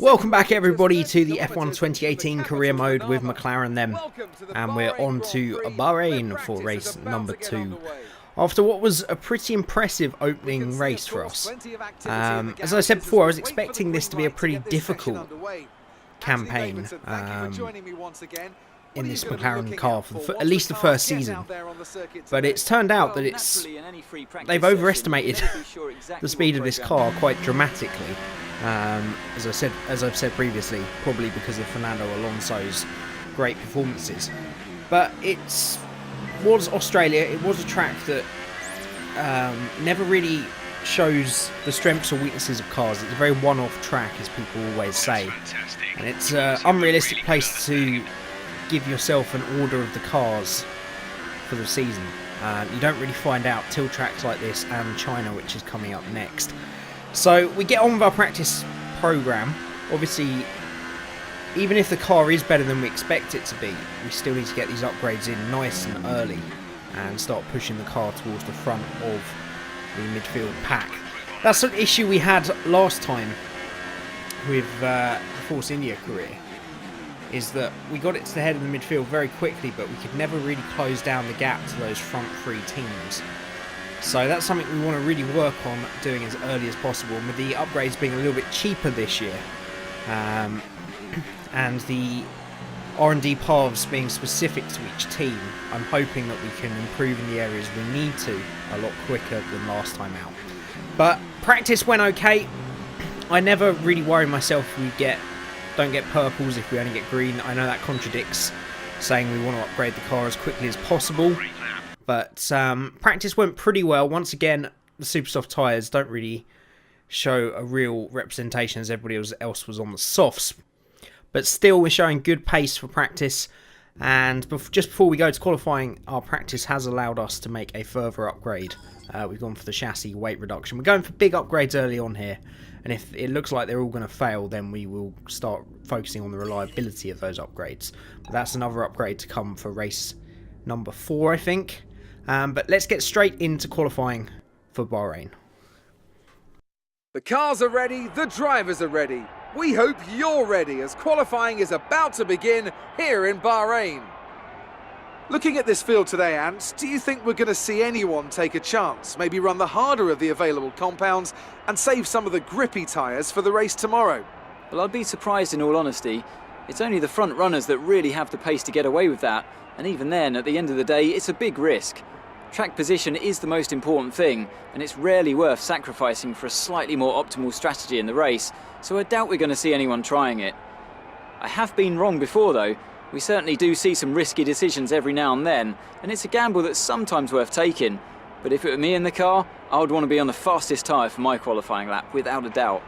Welcome back everybody to the F1 2018 career mode with McLaren then, and we're on to Bahrain for race number 2 after what was a pretty impressive opening race for us. As I said before, I was expecting this to be a pretty difficult campaign in this McLaren car for at least the first season, but it's turned out that they've overestimated the speed of this car quite dramatically. As I've said previously, probably because of Fernando Alonso's great performances. But it was Australia. It was a track that never really shows the strengths or weaknesses of cars. It's a very one-off track, as people always say, and it's an unrealistic place to give yourself an order of the cars for the season. You don't really find out till tracks like this and China, which is coming up next. So we get on with our practice program. Obviously, even if the car is better than we expect it to be, we still need to get these upgrades in nice and early and start pushing the car towards the front of the midfield pack. That's an issue we had last time with the Force India career, is that we got it to the head of the midfield very quickly, but we could never really close down the gap to those front three teams. So that's something we want to really work on doing as early as possible. And with the upgrades being a little bit cheaper this year, and the R&D paths being specific to each team, I'm hoping that we can improve in the areas we need to a lot quicker than last time out. But practice went okay. I never really worry myself if we don't get purples, if we only get green. I know that contradicts saying we want to upgrade the car as quickly as possible. But practice went pretty well. Once again, the super soft tyres don't really show a real representation as everybody else was on the softs. But still, we're showing good pace for practice. And just before we go to qualifying, our practice has allowed us to make a further upgrade. We've gone for the chassis weight reduction. We're going for big upgrades early on here. And if it looks like they're all going to fail, then we will start focusing on the reliability of those upgrades. But that's another upgrade to come for race number 4, I think. But let's get straight into qualifying for Bahrain. The cars are ready, the drivers are ready. We hope you're ready as qualifying is about to begin here in Bahrain. Looking at this field today, Ant, do you think we're going to see anyone take a chance, maybe run the harder of the available compounds and save some of the grippy tyres for the race tomorrow? Well, I'd be surprised in all honesty. It's only the front runners that really have the pace to get away with that, and even then, at the end of the day, it's a big risk. Track position is the most important thing, and it's rarely worth sacrificing for a slightly more optimal strategy in the race, so I doubt we're going to see anyone trying it. I have been wrong before though. We certainly do see some risky decisions every now and then, and it's a gamble that's sometimes worth taking. But if it were me in the car, I would want to be on the fastest tyre for my qualifying lap, without a doubt.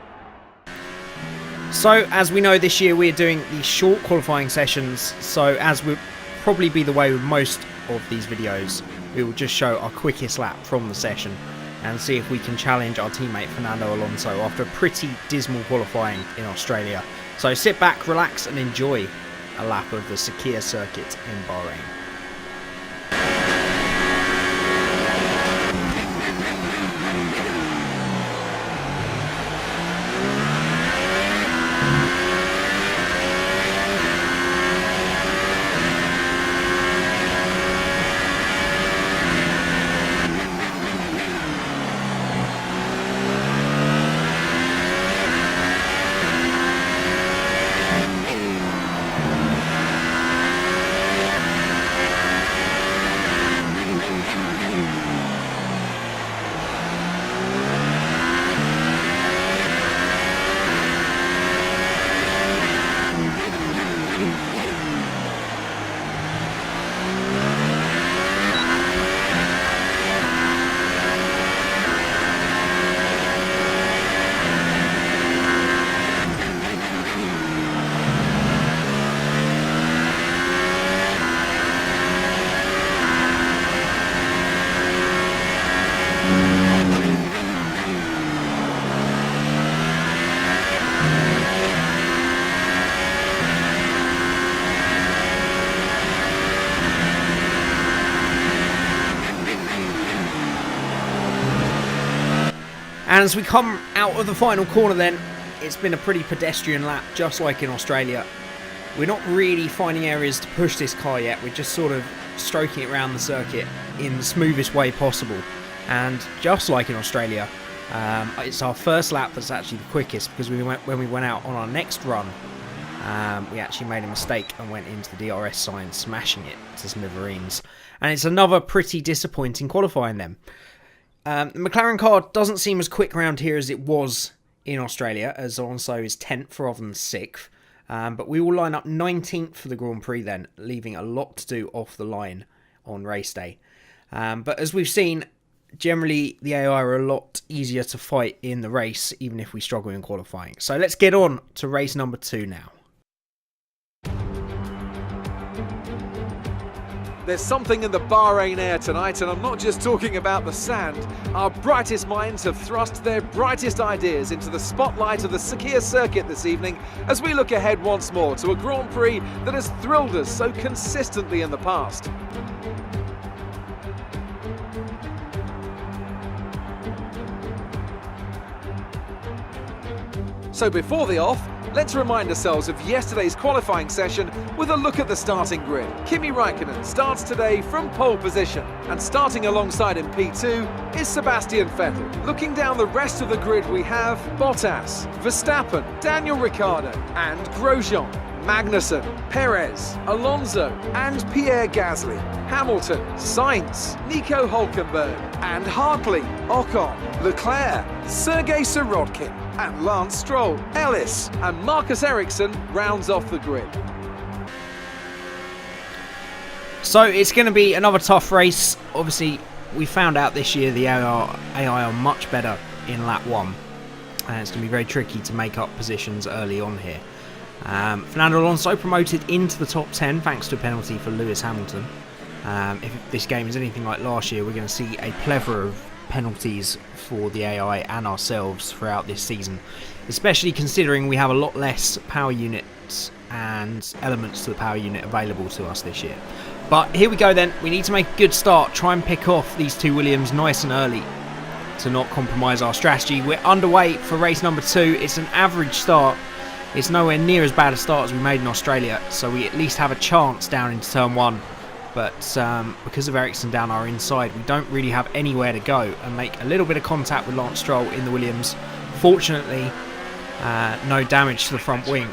So, as we know, this year we're doing these short qualifying sessions, so as will probably be the way with most of these videos, we will just show our quickest lap from the session and see if we can challenge our teammate Fernando Alonso after a pretty dismal qualifying in Australia. So sit back, relax and enjoy a lap of the Sakir circuit in Bahrain. And as we come out of the final corner then, it's been a pretty pedestrian lap, just like in Australia. We're not really finding areas to push this car yet. We're just sort of stroking it around the circuit in the smoothest way possible. And just like in Australia, it's our first lap that's actually the quickest, because when we went out on our next run, we actually made a mistake and went into the DRS sign, smashing it to smithereens. And it's another pretty disappointing qualifying then. The McLaren car doesn't seem as quick around here as it was in Australia, as Alonso is 10th rather than 6th. But we will line up 19th for the Grand Prix then, leaving a lot to do off the line on race day. But as we've seen, generally the AI are a lot easier to fight in the race, even if we struggle in qualifying. So let's get on to race number 2 now. There's something in the Bahrain air tonight, and I'm not just talking about the sand. Our brightest minds have thrust their brightest ideas into the spotlight of the Sakhir circuit this evening as we look ahead once more to a Grand Prix that has thrilled us so consistently in the past. So before the off, let's remind ourselves of yesterday's qualifying session with a look at the starting grid. Kimi Räikkönen starts today from pole position, and starting alongside him P2 is Sebastian Vettel. Looking down the rest of the grid, we have Bottas, Verstappen, Daniel Ricciardo and Grosjean, Magnussen, Perez, Alonso and Pierre Gasly, Hamilton, Sainz, Nico Hülkenberg and Hartley, Ocon, Leclerc, Sergei Sirotkin and Lance Stroll. Ellis and Marcus Ericsson rounds off the grid. So it's going to be another tough race. Obviously, we found out this year the AI are much better in lap 1. And it's going to be very tricky to make up positions early on here. Fernando Alonso promoted into the top 10 thanks to a penalty for Lewis Hamilton. If this game is anything like last year, we're going to see a plethora of penalties for the AI and ourselves throughout this season, especially considering we have a lot less power units and elements to the power unit available to us this year. But here we go then. We need to make a good start, try and pick off these two Williams nice and early to not compromise our strategy. We're underway for race number 2. It's an average start. It's nowhere near as bad a start as we made in Australia, so we at least have a chance down into turn 1. But because of Ericsson down our inside, we don't really have anywhere to go and make a little bit of contact with Lance Stroll in the Williams. Fortunately, no damage to the front wing.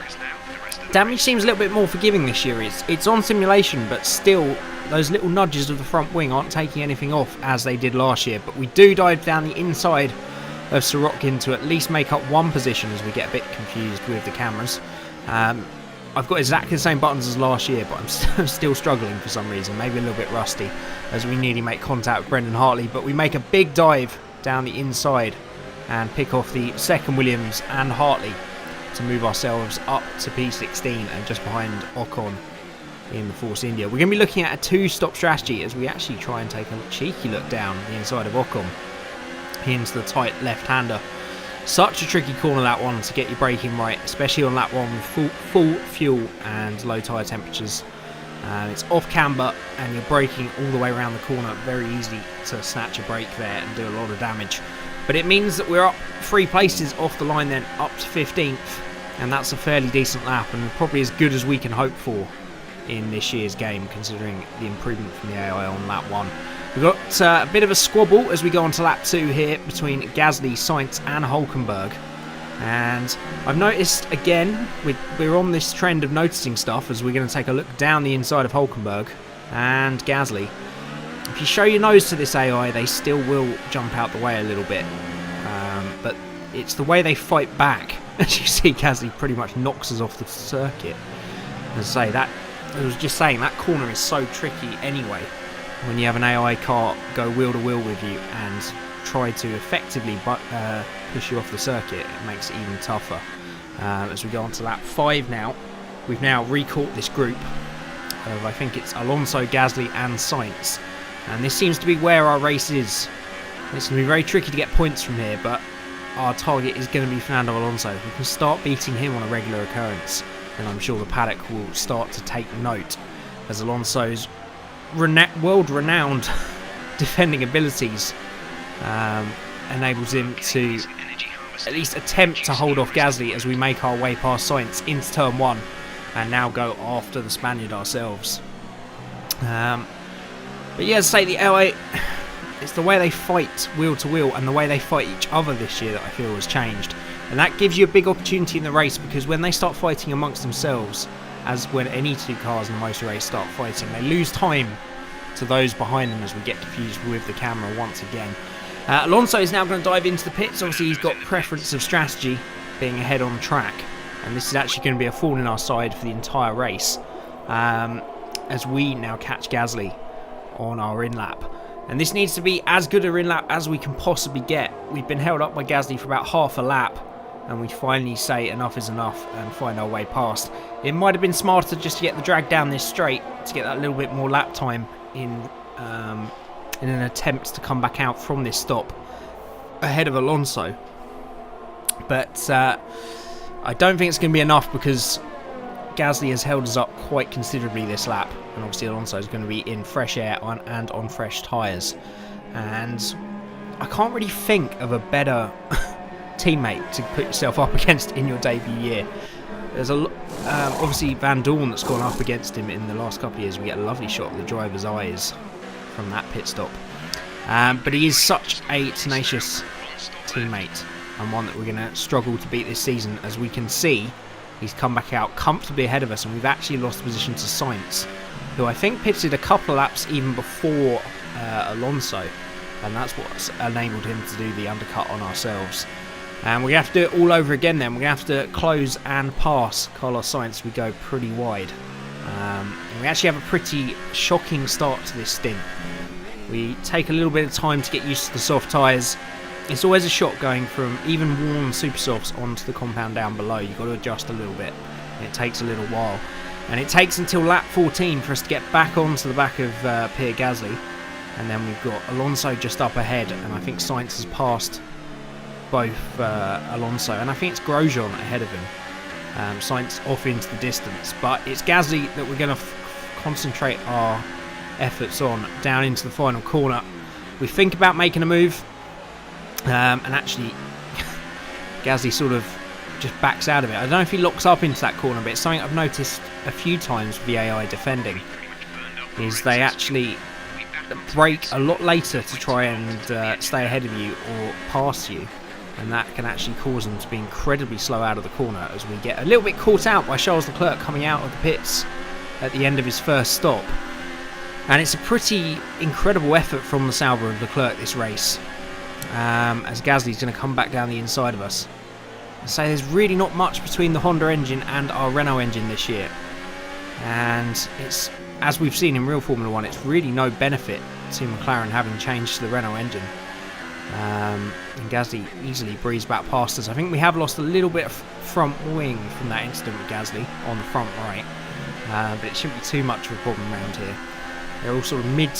Damage seems a little bit more forgiving this year. It's on simulation, but still, those little nudges of the front wing aren't taking anything off as they did last year. But we do dive down the inside of Sirotkin to at least make up one position as we get a bit confused with the cameras. I've got exactly the same buttons as last year, but I'm still struggling for some reason, maybe a little bit rusty, as we nearly make contact with Brendan Hartley. But we make a big dive down the inside and pick off the second Williams and Hartley to move ourselves up to P16 and just behind Ocon in the Force India. We're going to be looking at a 2-stop strategy as we actually try and take a cheeky look down the inside of Ocon into the tight left-hander. Such a tricky corner, that one, to get your braking right, especially on lap 1 with full fuel and low tyre temperatures. It's off camber and you're braking all the way around the corner. Very easy to snatch a brake there and do a lot of damage. But it means that we're up 3 places off the line then, up to 15th. And that's a fairly decent lap and probably as good as we can hope for in this year's game, considering the improvement from the AI on lap 1. We've got a bit of a squabble as we go on to lap 2 here between Gasly, Sainz and Hülkenberg. And I've noticed again, we're on this trend of noticing stuff as we're going to take a look down the inside of Hülkenberg and Gasly. If you show your nose to this AI, they still will jump out the way a little bit. But it's the way they fight back. As you see, Gasly pretty much knocks us off the circuit. As I say, I was just saying, that corner is so tricky anyway. When you have an AI car go wheel to wheel with you and try to effectively push you off the circuit, it makes it even tougher. As we go on to lap 5 now, we've now recaught this group of, I think it's Alonso, Gasly and Sainz. And this seems to be where our race is. It's going to be very tricky to get points from here, but our target is going to be Fernando Alonso. If we can start beating him on a regular occurrence, then I'm sure the paddock will start to take note, as Alonso's world-renowned defending abilities enables him to at least attempt to hold off Gasly as we make our way past Sainz into turn 1 and now go after the Spaniard ourselves. But yeah, as I say, the LA, it's the way they fight wheel to wheel and the way they fight each other this year that I feel has changed. And that gives you a big opportunity in the race, because when they start fighting amongst themselves, as when any two cars in the motor race start fighting, they lose time to those behind them as we get confused with the camera once again. Alonso is now going to dive into the pits. Obviously he's got preference of strategy being ahead on track, and this is actually going to be a fall in our side for the entire race, as we now catch Gasly on our in-lap. And this needs to be as good a in-lap as we can possibly get. We've been held up by Gasly for about half a lap, and we finally say enough is enough and find our way past. It might have been smarter just to get the drag down this straight to get that little bit more lap time in an attempt to come back out from this stop ahead of Alonso. But I don't think it's going to be enough, because Gasly has held us up quite considerably this lap, and obviously Alonso is going to be in fresh air and on fresh tyres. And I can't really think of a better teammate to put yourself up against in your debut year. There's obviously Van Dorn that's gone up against him in the last couple of years. We get a lovely shot of the driver's eyes from that pit stop. But he is such a tenacious teammate, and one that we're going to struggle to beat this season. As we can see, he's come back out comfortably ahead of us, and we've actually lost position to Sainz, who I think pitted a couple of laps even before Alonso, and that's what's enabled him to do the undercut on ourselves. And we're going to have to do it all over again then. We're going to have to close and pass Carlos Sainz. We go pretty wide. And we actually have a pretty shocking start to this stint. We take a little bit of time to get used to the soft tyres. It's always a shock going from even worn super softs onto the compound down below. You've got to adjust a little bit. It takes a little while. And it takes until lap 14 for us to get back onto the back of Pierre Gasly. And then we've got Alonso just up ahead. And I think Sainz has passed both Alonso, and I think it's Grosjean ahead of him. Sainz off into the distance, but it's Gasly that we're going to concentrate our efforts on down into the final corner. We think about making a move, and actually Gasly sort of just backs out of it. I don't know if he locks up into that corner, but it's something I've noticed a few times with the AI defending, is they actually brake a lot later to try and stay ahead of you or pass you. And that can actually cause them to be incredibly slow out of the corner, as we get a little bit caught out by Charles Leclerc coming out of the pits at the end of his first stop. And it's a pretty incredible effort from the Sauber and Leclerc this race, as Gasly's going to come back down the inside of us. I say there's really not much between the Honda engine and our Renault engine this year, and it's, as we've seen in real Formula 1, it's really no benefit to McLaren having changed to the Renault engine. And Gasly easily breezed back past us. I think we have lost a little bit of front wing from that incident with Gasly on the front right, but it shouldn't be too much of a problem around here. They're all sort of mid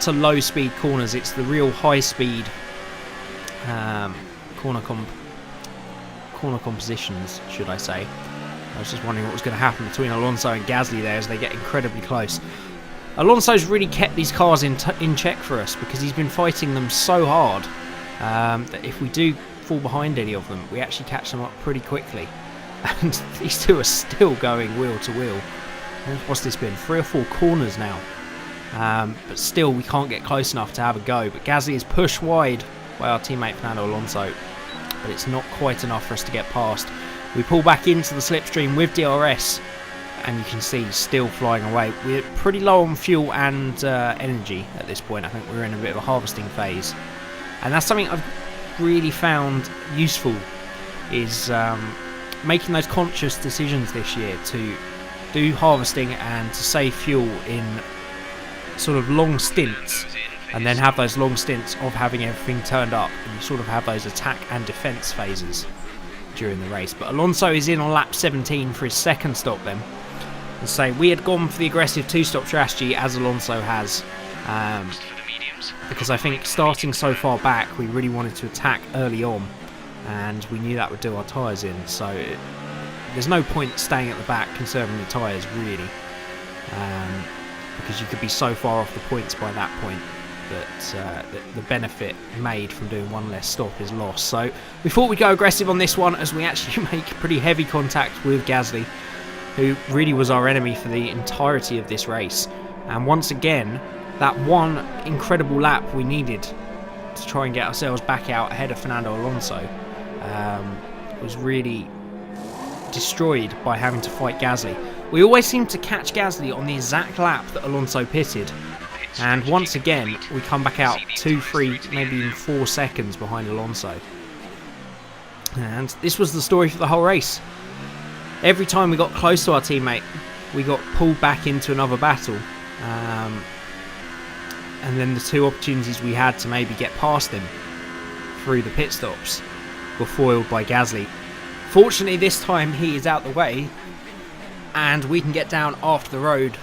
to low speed corners. It's the real high speed corner compositions, should I say. I was just wondering what was going to happen between Alonso and Gasly there as they get incredibly close. Alonso's really kept these cars in check for us, because he's been fighting them so hard that if we do fall behind any of them, we actually catch them up pretty quickly. And these two are still going wheel to wheel. What's this been? 3 or 4 corners now. But still, we can't get close enough to have a go. But Gasly is pushed wide by our teammate Fernando Alonso, but it's not quite enough for us to get past. We pull back into the slipstream with DRS, and you can see still flying away. We're pretty low on fuel and energy at this point. I think we're in a bit of a harvesting phase, and that's something I've really found useful, is making those conscious decisions this year to do harvesting and to save fuel in sort of long stints, and then have those long stints of having everything turned up, and you sort of have those attack and defence phases during the race. But Alonso is in on lap 17 for his second stop then. And say we had gone for the aggressive 2-stop strategy, as Alonso has, because I think starting so far back, we really wanted to attack early on, and we knew that would do our tyres in. So there's no point staying at the back conserving the tyres really, because you could be so far off the points by that point. that the benefit made from doing one less stop is lost. So we thought we'd go aggressive on this one, as we actually make pretty heavy contact with Gasly, who really was our enemy for the entirety of this race. And once again, that one incredible lap we needed to try and get ourselves back out ahead of Fernando Alonso was really destroyed by having to fight Gasly. We always seem to catch Gasly on the exact lap that Alonso pitted, and once again we come back out 2, 3, maybe even 4 seconds behind Alonso. And this was the story for the whole race. Every time we got close to our teammate, we got pulled back into another battle, and then the 2 opportunities we had to maybe get past him through the pit stops were foiled by Gasly. Fortunately, this time he is out the way and we can get down after the road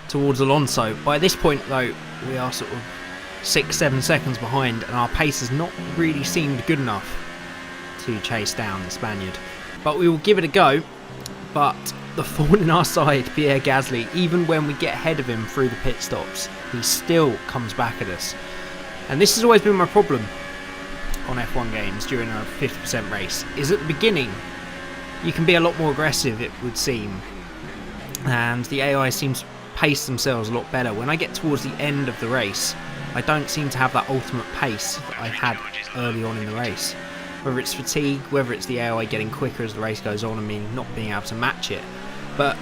towards Alonso. By this point though, we are sort of 6-7 seconds behind, and our pace has not really seemed good enough to chase down the Spaniard. But we will give it a go. But the thorn in our side, Pierre Gasly, even when we get ahead of him through the pit stops, he still comes back at us. And this has always been my problem on F1 games during a 50% race, is at the beginning you can be a lot more aggressive, it would seem, and the AI seems to pace themselves a lot better. When I get towards the end of the race, I don't seem to have that ultimate pace that I had early on in the race. Whether it's fatigue, whether it's the AI getting quicker as the race goes on and me not being able to match it. But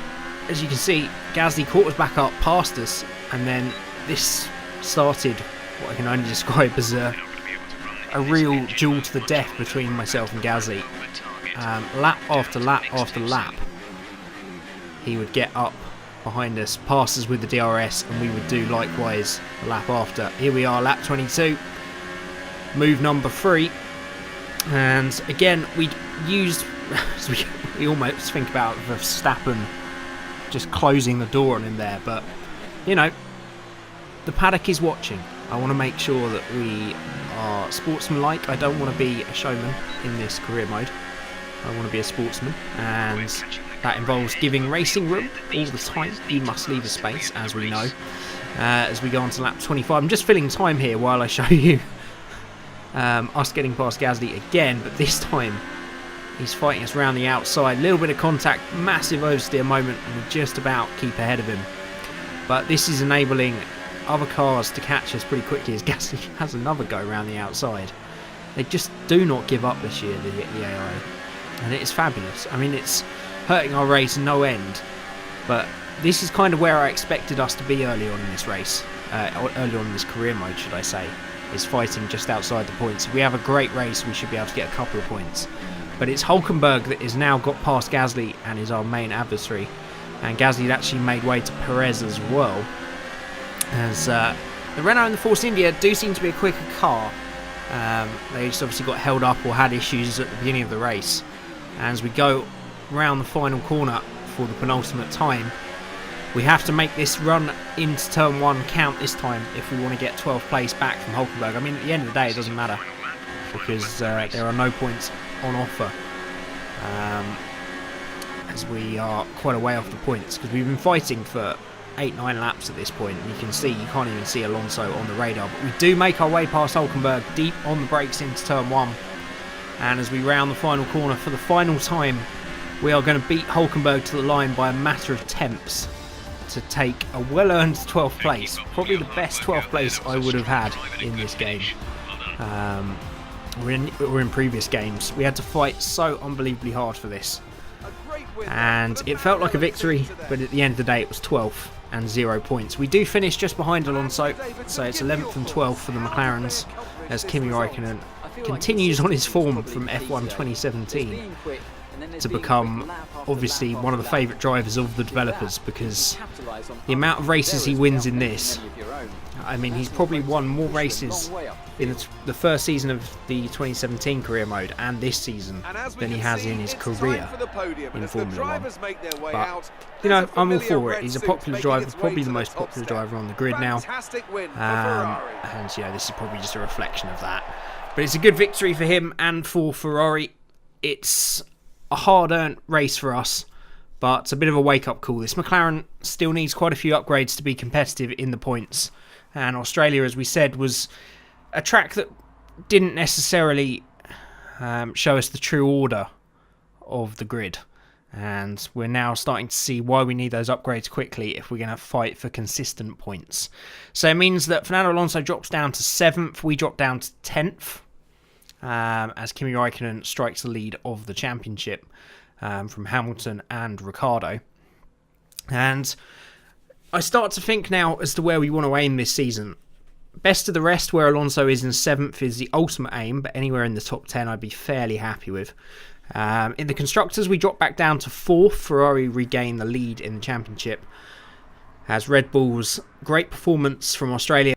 as you can see, Gasly caught us back up past us, and then this started what I can only describe as a real duel to the death between myself and Gasly. Lap after lap after lap, he would get up behind us, pass us with the DRS, and we would do likewise the lap after. Here we are, lap 22, move number 3, and again we used we almost think about Verstappen just closing the door on him there, but you know, the paddock is watching. I want to make sure that we are sportsmanlike. I don't want to be a showman in this career mode. I want to be a sportsman, and that involves giving racing room all the time. You must leave a space, as we know. As we go on to lap 25, I'm just filling time here while I show you us getting past Gasly again, but this time he's fighting us around the outside. Little bit of contact, massive oversteer moment, and we just about keep ahead of him. But this is enabling other cars to catch us pretty quickly as Gasly has another go around the outside. They just do not give up this year, the AI. And it is fabulous. I mean, it's hurting our race no end, but this is kind of where I expected us to be early on in this race, early on in this career mode, should I say, is fighting just outside the points. If we have a great race, we should be able to get a couple of points. But it's Hülkenberg that has now got past Gasly and is our main adversary. And Gasly actually made way to Perez as well. As the Renault and the Force India do seem to be a quicker car. They just obviously got held up or had issues at the beginning of the race. And as we go round the final corner for the penultimate time, we have to make this run into turn 1 count this time if we want to get 12th place back from Hülkenberg. I mean, at the end of the day, it doesn't matter because there are no points on offer, as we are quite a way off the points because we've been fighting for 8-9 laps at this point, and you can see, you can't even see Alonso on the radar, but we do make our way past Hülkenberg deep on the brakes into turn 1, and as we round the final corner for the final time, we are going to beat Hülkenberg to the line by a matter of tenths to take a well-earned 12th place, probably the best 12th place I would have had in this game. Or in previous games. We had to fight so unbelievably hard for this, and it felt like a victory, but at the end of the day it was 12th and 0 points. We do finish just behind Alonso, so it's 11th and 12th for the McLarens as Kimi Räikkönen continues on his form from F1 2017 to become obviously one of the favourite drivers of the developers, because the amount of races he wins in this, I mean, he's probably won more races in the first season of the 2017 career mode and this season than he has in his career in Formula 1. But, you know, I'm all for it. He's a popular driver, probably the most popular driver on the grid now. And, you know, this is probably just a reflection of that. But it's a good victory for him and for Ferrari. It's a hard-earned race for us, but it's a bit of a wake-up call. This McLaren still needs quite a few upgrades to be competitive in the points, And Australia, as we said, was a track that didn't necessarily show us the true order of the grid. And we're now starting to see why we need those upgrades quickly if we're going to fight for consistent points. So it means that Fernando Alonso drops down to 7th, we drop down to 10th, as Kimi Räikkönen strikes the lead of the championship from Hamilton and Ricciardo. And I start to think now as to where we want to aim this season. Best of the rest, where Alonso is in 7th, is the ultimate aim, but anywhere in the top 10 I'd be fairly happy with. In the Constructors, we drop back down to 4th. Ferrari regain the lead in the championship, as Red Bull's great performance from Australia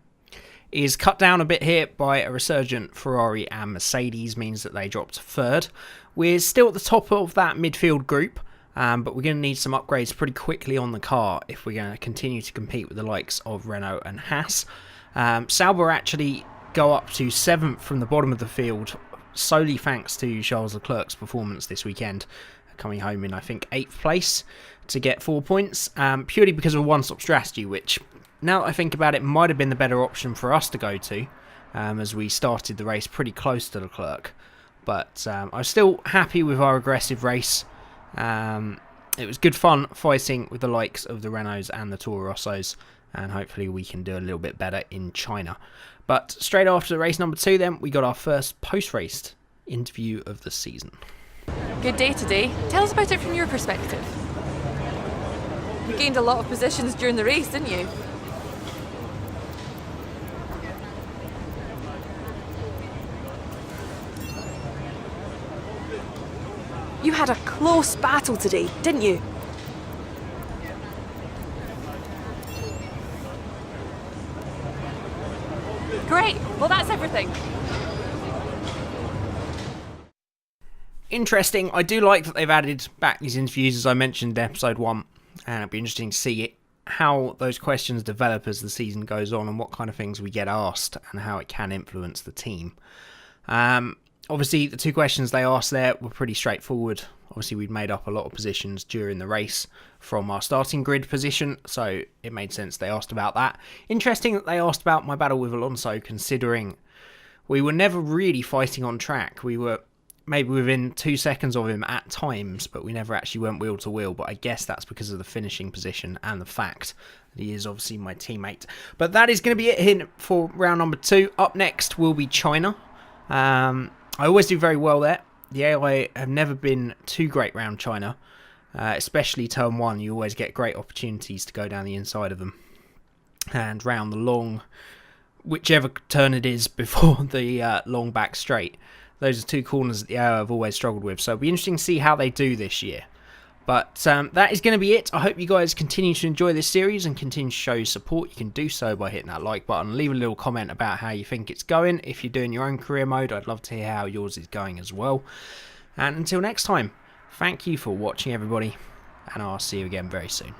is cut down a bit here by a resurgent Ferrari and Mercedes, means that they drop to 3rd. We're still at the top of that midfield group, but we're going to need some upgrades pretty quickly on the car if we're going to continue to compete with the likes of Renault and Haas. Sauber actually go up to 7th from the bottom of the field, solely thanks to Charles Leclerc's performance this weekend, coming home in, I think, 8th place to get 4 points, purely because of a one-stop strategy, which, now that I think about it, might have been the better option for us to go to, as we started the race pretty close to Leclerc. But I was still happy with our aggressive race. It was good fun fighting with the likes of the Renaults and the Toro Rossos, and hopefully we can do a little bit better in China. But straight after race number 2 then, we got our first post-race interview of the season. Good day today. Tell us about it from your perspective. You gained a lot of positions during the race, didn't you? You had a close battle today, didn't you? Great, well that's everything. Interesting. I do like that they've added back these interviews, as I mentioned in episode 1, and it'll be interesting to see how those questions develop as the season goes on and what kind of things we get asked and how it can influence the team. Obviously, the 2 questions they asked there were pretty straightforward. Obviously, we'd made up a lot of positions during the race from our starting grid position, so it made sense they asked about that. Interesting that they asked about my battle with Alonso, considering we were never really fighting on track. We were maybe within 2 seconds of him at times, but we never actually went wheel to wheel. But I guess that's because of the finishing position and the fact that he is obviously my teammate. But that is going to be it here for round number 2. Up next will be China. I always do very well there. The AI have never been too great round China, especially turn 1. You always get great opportunities to go down the inside of them. And round the long, whichever turn it is before the long back straight. Those are 2 corners that the AI have always struggled with. So it'll be interesting to see how they do this year. But that is going to be it. I hope you guys continue to enjoy this series and continue to show your support. You can do so by hitting that like button. Leave a little comment about how you think it's going. If you're doing your own career mode, I'd love to hear how yours is going as well. And until next time, thank you for watching, everybody. And I'll see you again very soon.